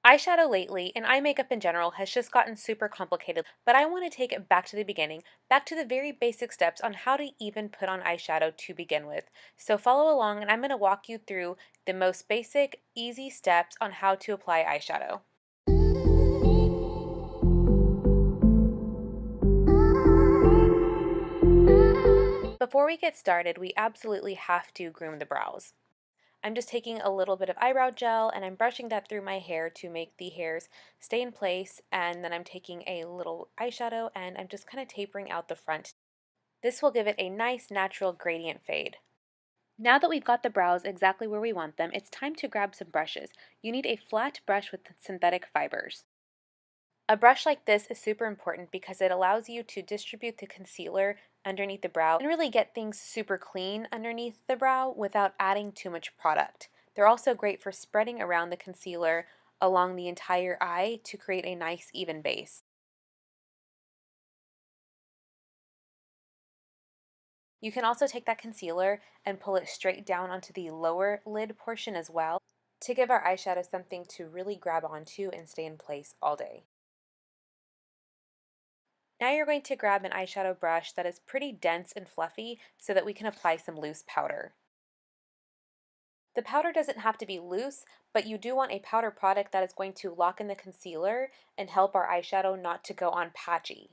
Eyeshadow lately, and eye makeup in general, has just gotten super complicated, but I want to take it back to the beginning, back to the very basic steps on how to even put on eyeshadow to begin with. So follow along and I'm going to walk you through the most basic, easy steps on how to apply eyeshadow. Before we get started, we absolutely have to groom the brows. I'm just taking a little bit of eyebrow gel and I'm brushing that through my hair to make the hairs stay in place, and then I'm taking a little eyeshadow and I'm just kind of tapering out the front. This will give it a nice natural gradient fade. Now that we've got the brows exactly where we want them, it's time to grab some brushes. You need a flat brush with synthetic fibers. A brush like this is super important because it allows you to distribute the concealer underneath the brow and really get things super clean underneath the brow without adding too much product. They're also great for spreading around the concealer along the entire eye to create a nice even base. You can also take that concealer and pull it straight down onto the lower lid portion as well to give our eyeshadow something to really grab onto and stay in place all day. Now you're going to grab an eyeshadow brush that is pretty dense and fluffy so that we can apply some loose powder. The powder doesn't have to be loose, but you do want a powder product that is going to lock in the concealer and help our eyeshadow not to go on patchy.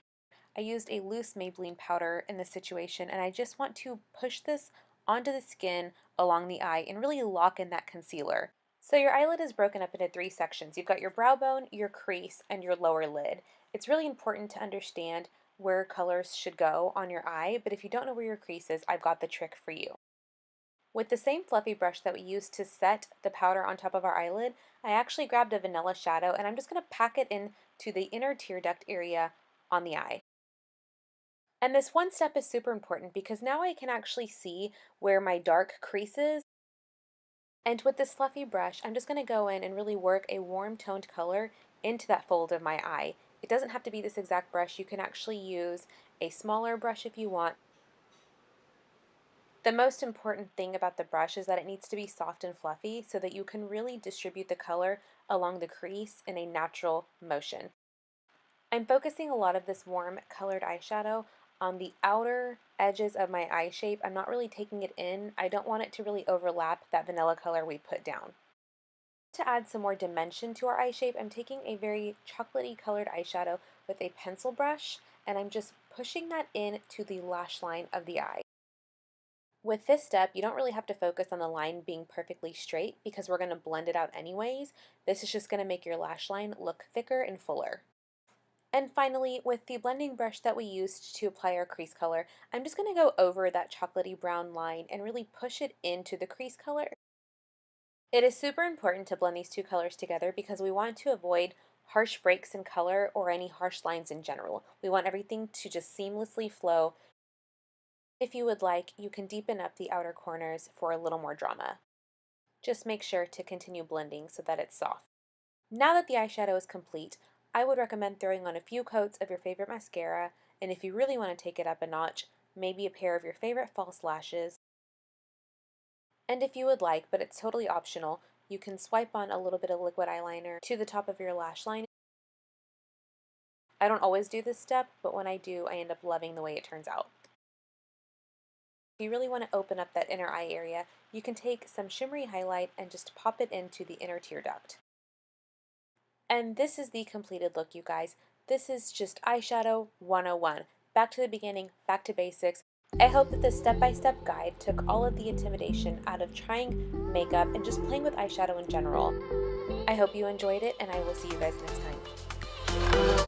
I used a loose Maybelline powder in this situation, and I just want to push this onto the skin along the eye and really lock in that concealer. So your eyelid is broken up into three sections. You've got your brow bone, your crease, and your lower lid. It's really important to understand where colors should go on your eye, but if you don't know where your crease is, I've got the trick for you. With the same fluffy brush that we used to set the powder on top of our eyelid, I actually grabbed a vanilla shadow and I'm just going to pack it into the inner tear duct area on the eye. And this one step is super important because now I can actually see where my dark crease is. And with this fluffy brush, I'm just going to go in and really work a warm toned color into that fold of my eye. It doesn't have to be this exact brush. You can actually use a smaller brush if you want. The most important thing about the brush is that it needs to be soft and fluffy so that you can really distribute the color along the crease in a natural motion. I'm focusing a lot of this warm colored eyeshadow on the outer edges of my eye shape. I'm not really taking it in. I don't want it to really overlap that vanilla color we put down. To add some more dimension to our eye shape, I'm taking a very chocolatey colored eyeshadow with a pencil brush, and I'm just pushing that in to the lash line of the eye. With this step, you don't really have to focus on the line being perfectly straight because we're going to blend it out anyways. This is just going to make your lash line look thicker and fuller. And finally, with the blending brush that we used to apply our crease color, I'm just going to go over that chocolatey brown line and really push it into the crease color. It is super important to blend these two colors together because we want to avoid harsh breaks in color or any harsh lines in general. We want everything to just seamlessly flow. If you would like, you can deepen up the outer corners for a little more drama. Just make sure to continue blending so that it's soft. Now that the eyeshadow is complete, I would recommend throwing on a few coats of your favorite mascara, and if you really want to take it up a notch, maybe a pair of your favorite false lashes. And if you would like, but it's totally optional, you can swipe on a little bit of liquid eyeliner to the top of your lash line. I don't always do this step, but when I do, I end up loving the way it turns out. If you really want to open up that inner eye area, you can take some shimmery highlight and just pop it into the inner tear duct. And this is the completed look, you guys. This is just eyeshadow 101. Back to the beginning, back to basics. I hope that this step-by-step guide took all of the intimidation out of trying makeup and just playing with eyeshadow in general. I hope you enjoyed it, and I will see you guys next time.